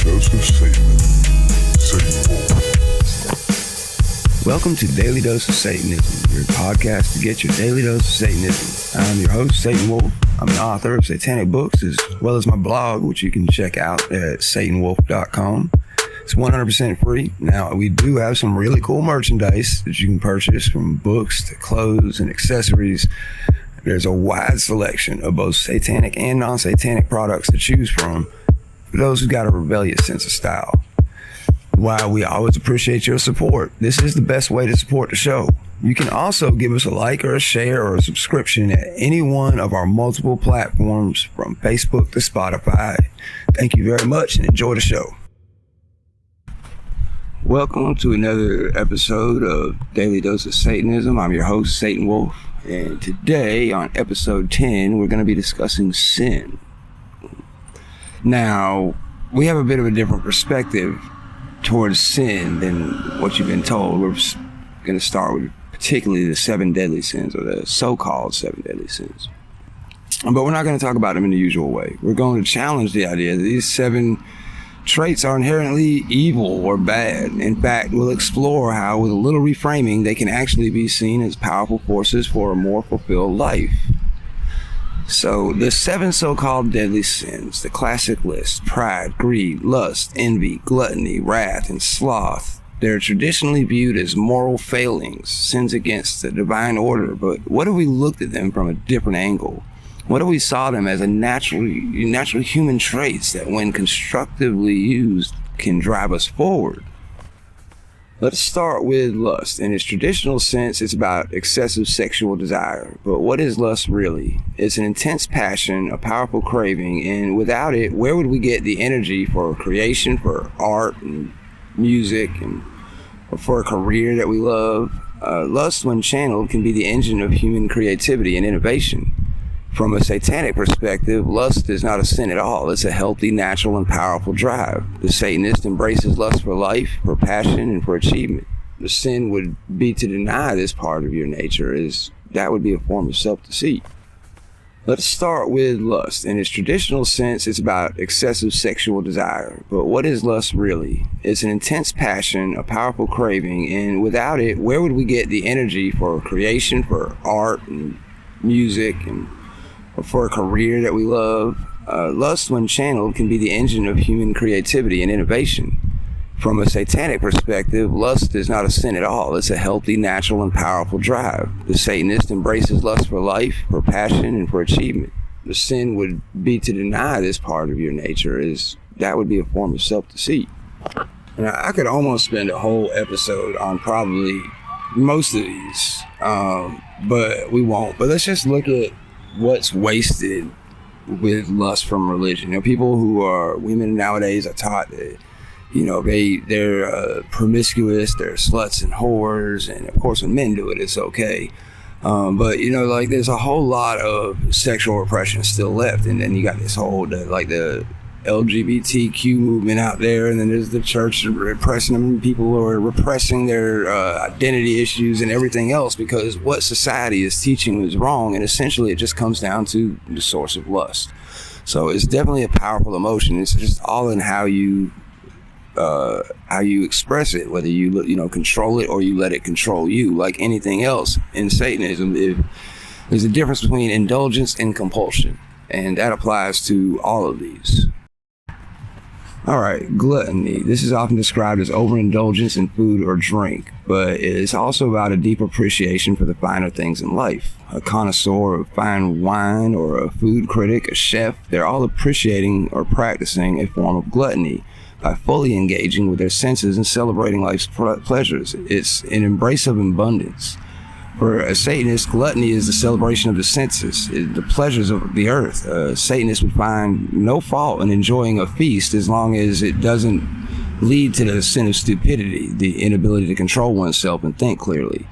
Dose of Satanism. Welcome to Daily Dose of Satanism, your podcast to get your daily dose of Satanism. I'm your host, Satan Wolf. I'm an author of satanic books as well as my blog, which you can check out at satanwolf.com. It's 100% free. Now, we do have some really cool merchandise that you can purchase, from books to clothes and accessories. There's a wide selection of both satanic and non-satanic products to choose from for those who've got a rebellious sense of style. While we always appreciate your support, this is the best way to support the show. You can also give us a like or a share or a subscription at any one of our multiple platforms, from Facebook to Spotify. Thank you very much and enjoy the show. Welcome to another episode of Daily Dose of Satanism. I'm your host, Satan Wolf, and today on episode 10, we're going to be discussing sin. Now, we have a bit of a different perspective towards sin than what you've been told. We're going to start with particularly the 7 deadly sins, or the so-called 7 deadly sins. But we're not going to talk about them in the usual way. We're going to challenge the idea that these 7 traits are inherently evil or bad. In fact, we'll explore how, with a little reframing, they can actually be seen as powerful forces for a more fulfilled life. So, the 7 so-called deadly sins, the classic list: pride, greed, lust, envy, gluttony, wrath, and sloth. They're traditionally viewed as moral failings, sins against the divine order. But what if we looked at them from a different angle? What if we saw them as natural human traits that, when constructively used, can drive us forward? Let's start with lust. In its traditional sense, it's about excessive sexual desire. But what is lust really? It's an intense passion, a powerful craving, and without it, where would we get the energy for creation, for art and music, or for a career that we love? Lust, when channeled, can be the engine of human creativity and innovation. From a satanic perspective, lust is not a sin at all. It's a healthy, natural, and powerful drive. The Satanist embraces lust for life, for passion, and for achievement. The sin would be to deny this part of your nature, as that would be a form of self-deceit. Let's start with lust. In its traditional sense, it's about excessive sexual desire. But what is lust really? It's an intense passion, a powerful craving, and without it, where would we get the energy for creation, for art and music, or for a career that we love? Lust, when channeled, can be the engine of human creativity and innovation. From a satanic perspective, lust is not a sin at all. It's a healthy, natural, and powerful drive. The Satanist embraces lust for life, for passion, and for achievement. The sin would be to deny this part of your nature, as that would be a form of self-deceit. Now, I could almost spend a whole episode on probably most of these, but we won't. But let's just look at what's wasted with lust from religion. People who are women nowadays are taught that, they're promiscuous, they're sluts and whores, and of course when men do it, it's okay. But there's a whole lot of sexual repression still left, and then you got this whole the LGBTQ movement out there, and then there's the church repressing them. People are repressing their identity issues and everything else because what society is teaching is wrong, and essentially it just comes down to the source of lust. So it's definitely a powerful emotion. It's just all in how you express it, whether you control it or you let it control you. Like anything else in Satanism, there's a difference between indulgence and compulsion, and that applies to all of these. All right, gluttony. This is often described as overindulgence in food or drink, but it's also about a deep appreciation for the finer things in life. A connoisseur of fine wine, or a food critic, a chef, they're all appreciating or practicing a form of gluttony by fully engaging with their senses and celebrating life's pleasures. It's an embrace of abundance. For a Satanist, gluttony is the celebration of the senses, the pleasures of the earth. A Satanist would find no fault in enjoying a feast as long as it doesn't lead to the sin of stupidity, the inability to control oneself and think clearly.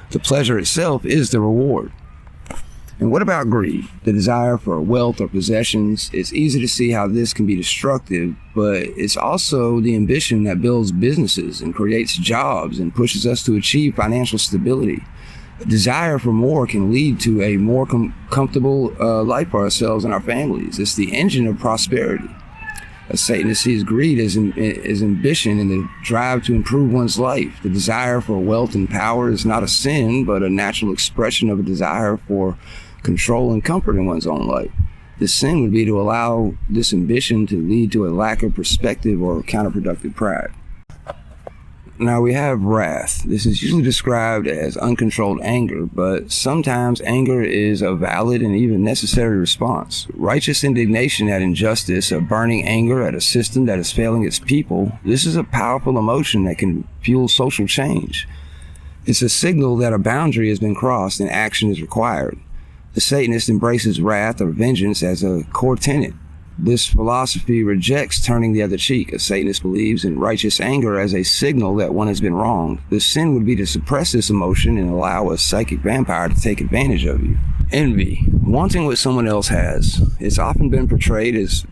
The pleasure itself is the reward. And what about greed? The desire for wealth or possessions. It's easy to see how this can be destructive, but it's also the ambition that builds businesses and creates jobs and pushes us to achieve financial stability. Desire for more can lead to a more comfortable life for ourselves and our families. It's the engine of prosperity. A Satanist sees greed as ambition and the drive to improve one's life. The desire for wealth and power is not a sin, but a natural expression of a desire for control and comfort in one's own life. The sin would be to allow this ambition to lead to a lack of perspective or counterproductive pride. Now we have wrath. This is usually described as uncontrolled anger, but sometimes anger is a valid and even necessary response. Righteous indignation at injustice, a burning anger at a system that is failing its people, this is a powerful emotion that can fuel social change. It's a signal that a boundary has been crossed and action is required. The Satanist embraces wrath or vengeance as a core tenet. This philosophy rejects turning the other cheek. A Satanist believes in righteous anger as a signal that one has been wronged. The sin would be to suppress this emotion and allow a psychic vampire to take advantage of you. Envy, wanting what someone else has. It's often been portrayed as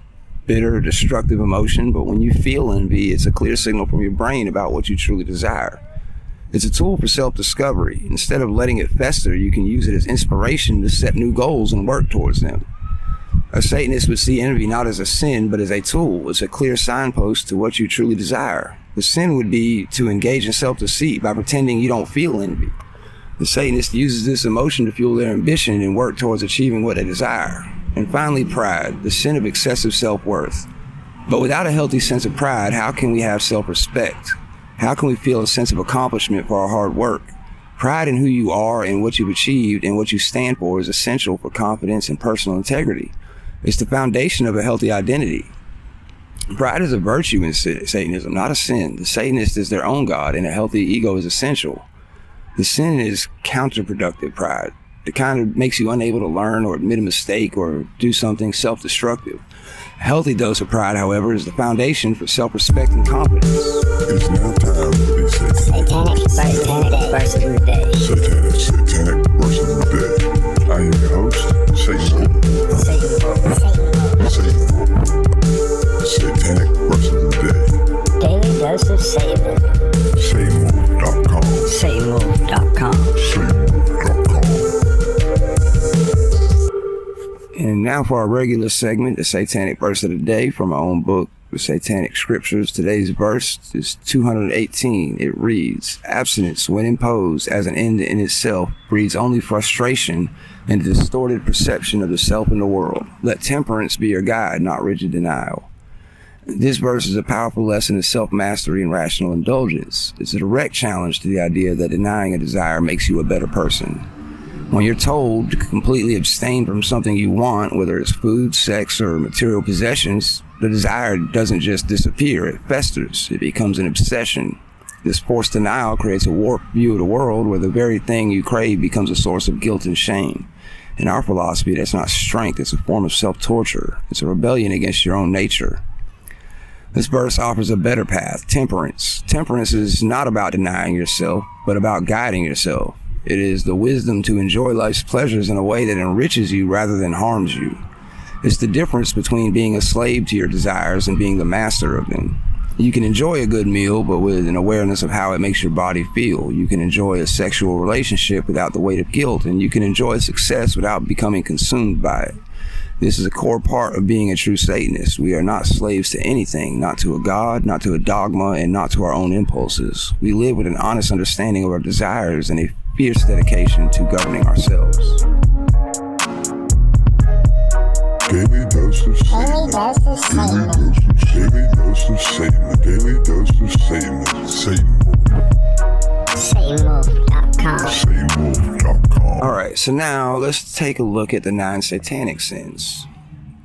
bitter, destructive emotion, but when you feel envy, it's a clear signal from your brain about what you truly desire. It's a tool for self-discovery. Instead of letting it fester, you can use it as inspiration to set new goals and work towards them. A Satanist would see envy not as a sin, but as a tool. It's a clear signpost to what you truly desire. The sin would be to engage in self-deceit by pretending you don't feel envy. The Satanist uses this emotion to fuel their ambition and work towards achieving what they desire. And finally, pride, the sin of excessive self-worth. But without a healthy sense of pride, how can we have self-respect? How can we feel a sense of accomplishment for our hard work? Pride in who you are and what you've achieved and what you stand for is essential for confidence and personal integrity. It's the foundation of a healthy identity. Pride is a virtue in Satanism, not a sin. The Satanist is their own God, and a healthy ego is essential. The sin is counterproductive pride, the kind that makes you unable to learn or admit a mistake or do something self-destructive. A healthy dose of pride, however, is the foundation for self-respect and confidence. It's now time for the Satanic verse of the day. Satanic verse of the day. I am your host, Satan. Satanic verse of the day. Daily dose of Satan. Satanmove.com. Satanmove.com. Satanmove.com. And now for our regular segment, the Satanic verse of the day from my own book, The Satanic Scriptures. Today's verse is 218. It reads, "Abstinence, when imposed as an end in itself, breeds only frustration and a distorted perception of the self and the world. Let temperance be your guide, not rigid denial." This verse is a powerful lesson of self-mastery and rational indulgence. It's a direct challenge to the idea that denying a desire makes you a better person. When you're told to completely abstain from something you want, whether it's food, sex, or material possessions, the desire doesn't just disappear, it festers. It becomes an obsession. This forced denial creates a warped view of the world where the very thing you crave becomes a source of guilt and shame. In our philosophy, that's not strength, it's a form of self-torture. It's a rebellion against your own nature. This verse offers a better path, temperance. Temperance is not about denying yourself, but about guiding yourself. It is the wisdom to enjoy life's pleasures in a way that enriches you rather than harms you. It's the difference between being a slave to your desires and being the master of them. You can enjoy a good meal, but with an awareness of how it makes your body feel. You can enjoy a sexual relationship without the weight of guilt, and you can enjoy success without becoming consumed by it. This is a core part of being a true Satanist. We are not slaves to anything, not to a god, not to a dogma, and not to our own impulses. We live with an honest understanding of our desires and a fierce dedication to governing ourselves. Daily dose of Satan. Daily dose of Satan. Daily dose of Satan. Satanmove.com. Satanmove.com. All right, so now let's take a look at the 9 Satanic Sins.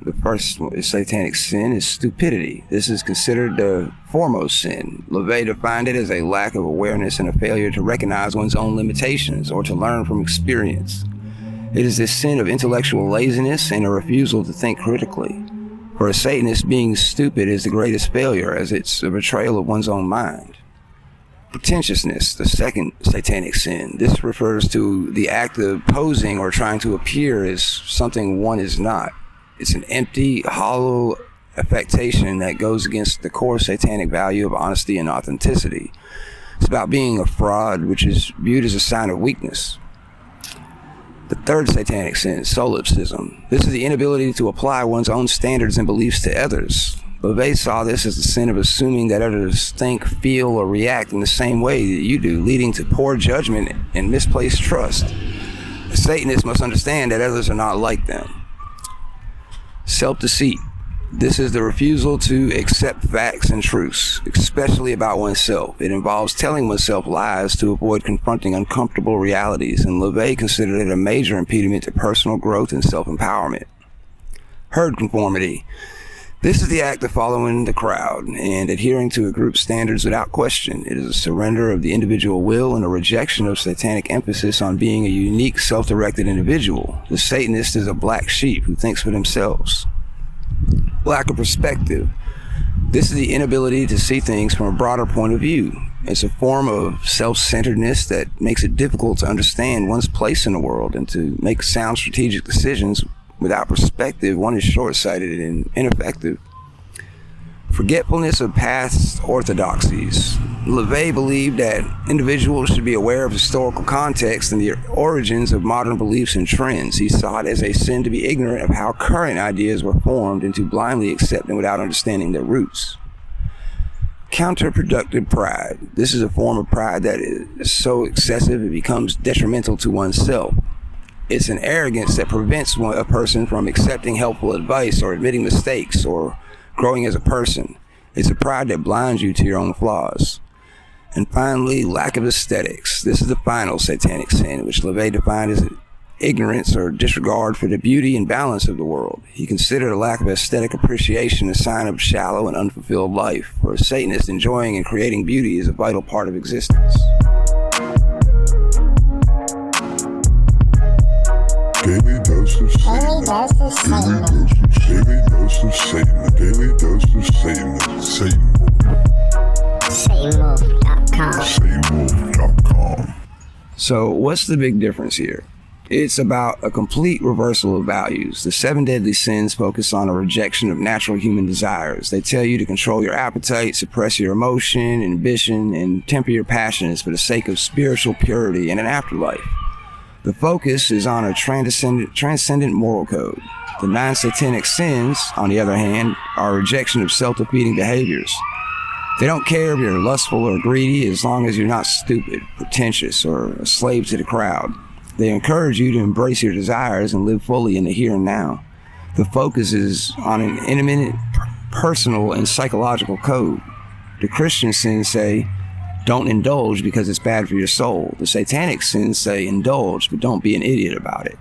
The first satanic sin is stupidity. This is considered the foremost sin. LaVey defined it as a lack of awareness and a failure to recognize one's own limitations or to learn from experience. It is this sin of intellectual laziness and a refusal to think critically. For a Satanist, being stupid is the greatest failure, as it's a betrayal of one's own mind. Pretentiousness, the second satanic sin. This refers to the act of posing or trying to appear as something one is not. It's an empty, hollow affectation that goes against the core satanic value of honesty and authenticity. It's about being a fraud, which is viewed as a sign of weakness. The third satanic sin, solipsism. This is the inability to apply one's own standards and beliefs to others. LaVey saw this as the sin of assuming that others think, feel, or react in the same way that you do, leading to poor judgment and misplaced trust. The Satanists must understand that others are not like them. Self-deceit. This is the refusal to accept facts and truths, especially about oneself. It involves telling oneself lies to avoid confronting uncomfortable realities, and LaVey considered it a major impediment to personal growth and self-empowerment. Herd conformity. This is the act of following the crowd and adhering to a group's standards without question. It is a surrender of the individual will and a rejection of satanic emphasis on being a unique, self-directed individual. The Satanist is a black sheep who thinks for themselves. Lack of perspective. This is the inability to see things from a broader point of view. It's a form of self-centeredness that makes it difficult to understand one's place in the world and to make sound strategic decisions. Without perspective, one is short-sighted and ineffective. Forgetfulness of past orthodoxies. LaVey believed that individuals should be aware of historical context and the origins of modern beliefs and trends. He saw it as a sin to be ignorant of how current ideas were formed and to blindly accept them without understanding their roots. Counterproductive pride. This is a form of pride that is so excessive it becomes detrimental to oneself. It's an arrogance that prevents a person from accepting helpful advice or admitting mistakes or growing as a person. It's a pride that blinds you to your own flaws. And finally, lack of aesthetics. This is the final satanic sin, which LaVey defined as ignorance or disregard for the beauty and balance of the world. He considered a lack of aesthetic appreciation a sign of shallow and unfulfilled life. For a Satanist, enjoying and creating beauty is a vital part of existence. Daily dose of Satan. Daily dose of Satan. Daily dose of Satan. Satan. SatanWolf.com. SatanWolf.com. So what's the big difference here? It's about a complete reversal of values. The 7 deadly sins focus on a rejection of natural human desires. They tell you to control your appetite, suppress your emotion, ambition, and temper your passions for the sake of spiritual purity and an afterlife. The focus is on a transcendent moral code. The 9 Satanic Sins, on the other hand, are a rejection of self-defeating behaviors. They don't care if you're lustful or greedy as long as you're not stupid, pretentious, or a slave to the crowd. They encourage you to embrace your desires and live fully in the here and now. The focus is on an intimate, personal, and psychological code. The Christian sins say, don't indulge because it's bad for your soul. The satanic sins say indulge, but don't be an idiot about it.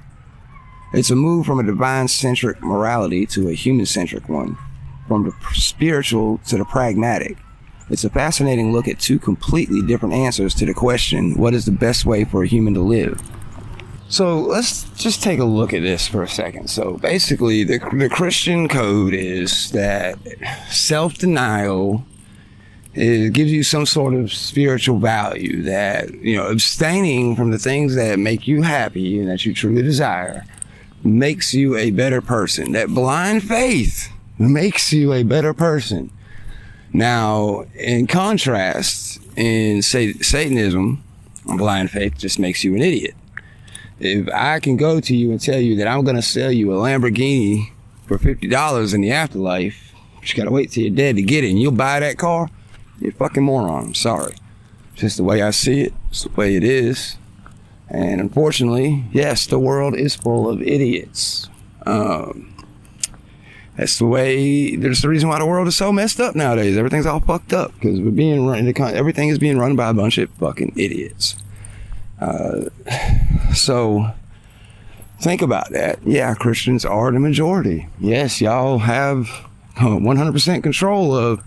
It's a move from a divine-centric morality to a human-centric one, from the spiritual to the pragmatic. It's a fascinating look at 2 completely different answers to the question, what is the best way for a human to live? So let's just take a look at this for a second. So basically, the Christian code is that self-denial gives you some sort of spiritual value, that, abstaining from the things that make you happy and that you truly desire makes you a better person. That blind faith makes you a better person. Now, in contrast, in Satanism, blind faith just makes you an idiot. If I can go to you and tell you that I'm going to sell you a Lamborghini for $50 in the afterlife, but you got to wait till you're dead to get it, and you'll buy that car, you're a fucking moron. I'm sorry. It's just the way I see it. It's the way it is. And unfortunately, yes, the world is full of idiots. That's the way. There's the reason why the world is so messed up nowadays. Everything's all fucked up because we're being run. Everything is being run by a bunch of fucking idiots. So think about that. Yeah, Christians are the majority. Yes, y'all have 100% control of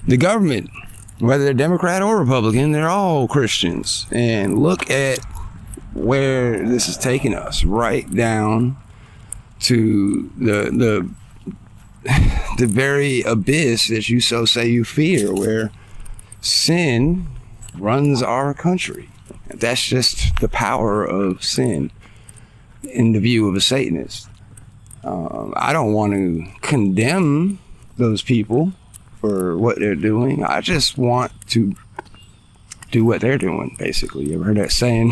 the government, whether they're Democrat or Republican. They're all Christians. And look at where this is taking us, right down to the very abyss that you so say you fear, where sin runs our country. That's just the power of sin in the view of a Satanist. I don't want to condemn those people for what they're doing. I just want to do what they're doing, basically. You ever heard that saying?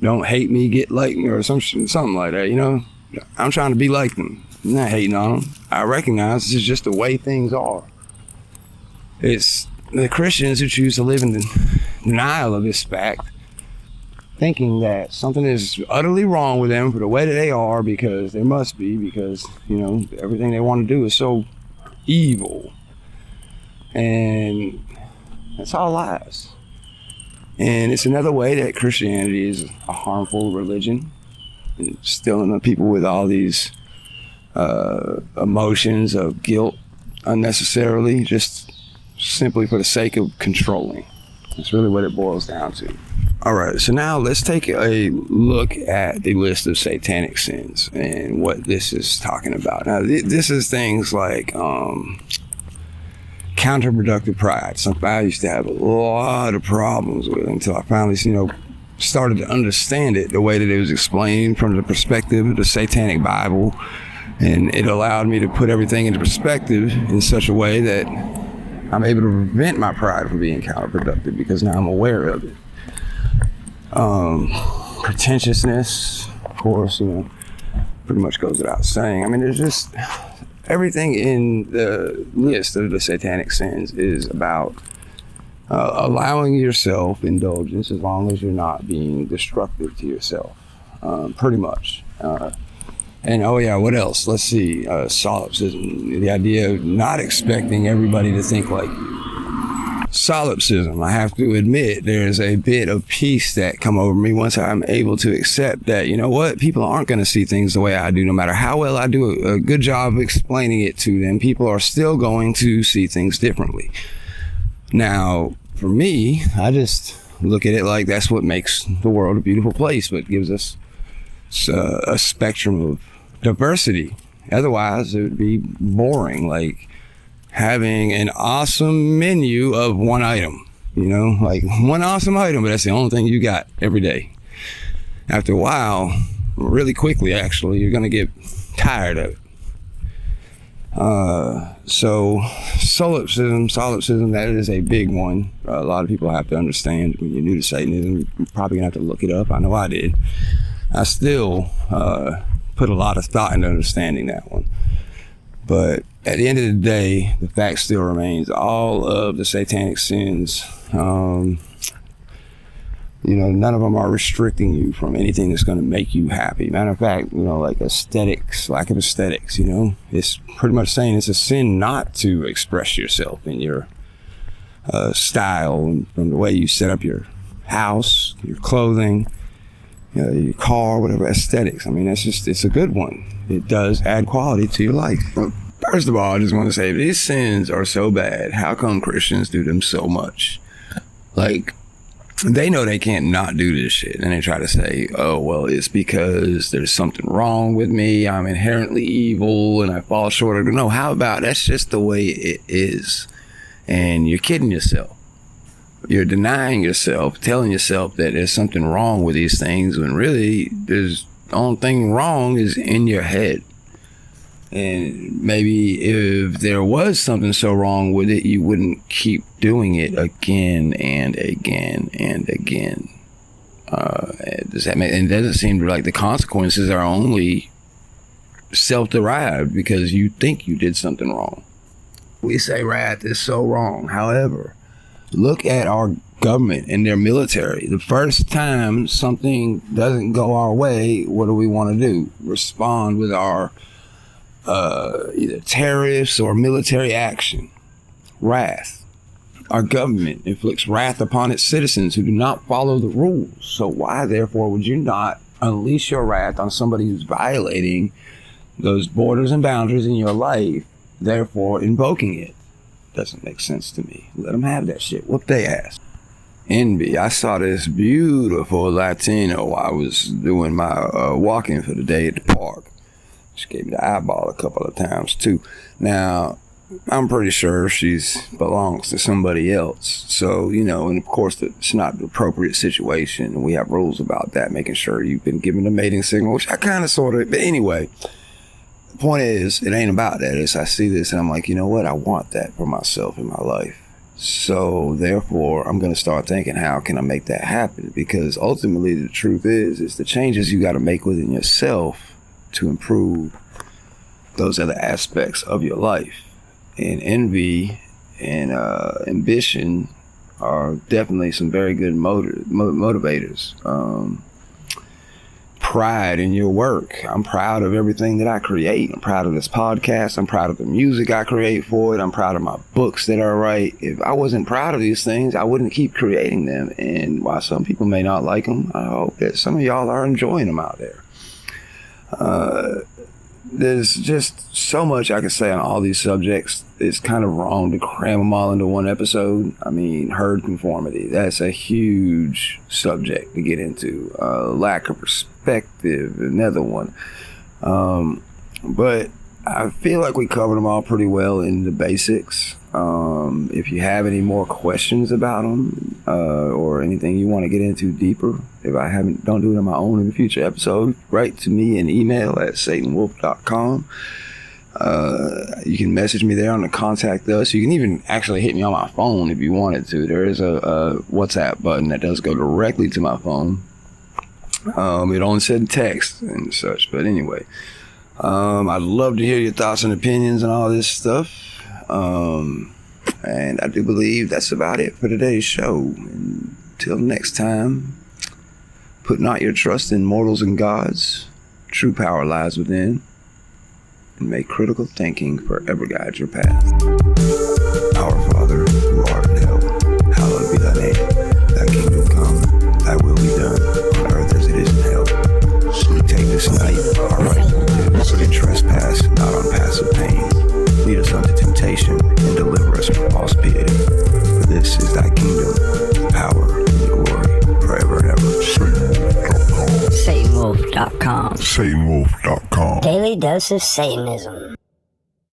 Don't hate me, get like me, or something like that, I'm trying to be like them. I'm not hating on them. I recognize this is just the way things are. It's the Christians who choose to live in denial of this fact, thinking that something is utterly wrong with them for the way that they are, because there must be, because, you know, everything they want to do is so evil. And that's all lies. And it's another way that Christianity is a harmful religion, instilling on people with all these emotions of guilt unnecessarily, just simply for the sake of controlling. That's really what it boils down to. All right, so now let's take a look at the list of satanic sins and what this is talking about. Now, this is things like counterproductive pride, something I used to have a lot of problems with until I finally, started to understand it the way that it was explained from the perspective of the Satanic Bible. And it allowed me to put everything into perspective in such a way that I'm able to prevent my pride from being counterproductive, because now I'm aware of it. Pretentiousness, of course, pretty much goes without saying. I mean, there's just everything in the list of the satanic sins is about allowing yourself indulgence as long as you're not being destructive to yourself, pretty much. And what else? Let's see, solipsism, the idea of not expecting everybody to think like you. Solipsism, I have to admit, there's a bit of peace that come over me once I'm able to accept that, you know what, people aren't going to see things the way I do. No matter how well I do a good job of explaining it to them, people are still going to see things differently. Now, for me, I just look at it like that's what makes the world a beautiful place, but gives us a spectrum of diversity. Otherwise, it would be boring, like having an awesome menu of one item, like one awesome item, but that's the only thing you got every day. After a while, really quickly actually, you're going to get tired of it. So solipsism, that is a big one. A lot of people have to understand. When you're new to Satanism, you're probably gonna have to look it up. I know I did. I still put a lot of thought into understanding that one. But at the end of the day, the fact still remains, all of the satanic sins, none of them are restricting you from anything that's going to make you happy. Matter of fact, like aesthetics, lack of aesthetics, it's pretty much saying it's a sin not to express yourself in your style, and from the way you set up your house, your clothing, your car, whatever, aesthetics. I mean, it's a good one. It does add quality to your life. First of all, I just want to say, if these sins are so bad, how come Christians do them so much? Like, they know they can't not do this shit, and they try to say, oh, well, it's because there's something wrong with me, I'm inherently evil, and I fall short of... No, how about that's just the way it is, and you're kidding yourself. You're denying yourself, telling yourself that there's something wrong with these things, when really, the only thing wrong is in your head. And maybe if there was something so wrong with it, you wouldn't keep doing it again and again and again. Does that make? And it doesn't seem like the consequences are only self-derived because you think you did something wrong. We say wrath is so wrong. However, look at our government and their military. The first time something doesn't go our way, what do we want to do? Respond with our either tariffs or military action. Wrath. Our government inflicts wrath upon its citizens who do not follow the rules. So why, therefore, would you not unleash your wrath on somebody who's violating those borders and boundaries in your life, therefore invoking it? Doesn't make sense to me. Let them have that shit. Whoop they ass. Envy. I saw this beautiful Latino while I was doing my walking for the day at the park. She gave me the eyeball a couple of times too. Now, I'm pretty sure she's belongs to somebody else. So, and of course it's not the appropriate situation. We have rules about that, making sure you've been given a mating signal, which I kind of sort of, but anyway, the point is, it ain't about that. It's I see this and I'm like, you know what? I want that for myself in my life. So therefore, I'm going to start thinking, how can I make that happen? Because ultimately the truth is the changes you got to make within yourself to improve those other aspects of your life. And envy and ambition are definitely some very good motivators. Pride in your work. I'm proud of everything that I create. I'm proud of this podcast. I'm proud of the music I create for it. I'm proud of my books that I write. If I wasn't proud of these things, I wouldn't keep creating them. And while some people may not like them, I hope that some of y'all are enjoying them out there. There's just so much I could say on all these subjects. It's kind of wrong to cram them all into one episode. I mean, herd conformity, that's a huge subject to get into. Lack of perspective, another one. But I feel like we covered them all pretty well in the basics. If you have any more questions about them, or anything you want to get into deeper, if I don't do it on my own in the future episode, write to me an email at satanwolf.com. You can message me there on the contact us. You can even actually hit me on my phone if you wanted to. There is a WhatsApp button that does go directly to my phone. It only said text and such, but anyway, I'd love to hear your thoughts and opinions on all this stuff. And I do believe that's about it for today's show. Until next time, put not your trust in mortals and gods. True power lies within. And may critical thinking forever guide your path. Our Father, who art in heaven, hallowed be thy name. Thy kingdom come, thy will be done, on earth as it is in heaven. So we take this night, our right, for the trespass, not on passive pain. Lead us unto temptation, and deliver us from false piety. For this is thy kingdom, power, and glory, forever and ever. SatanWolf.com. SatanWolf.com. Daily dose of Satanism.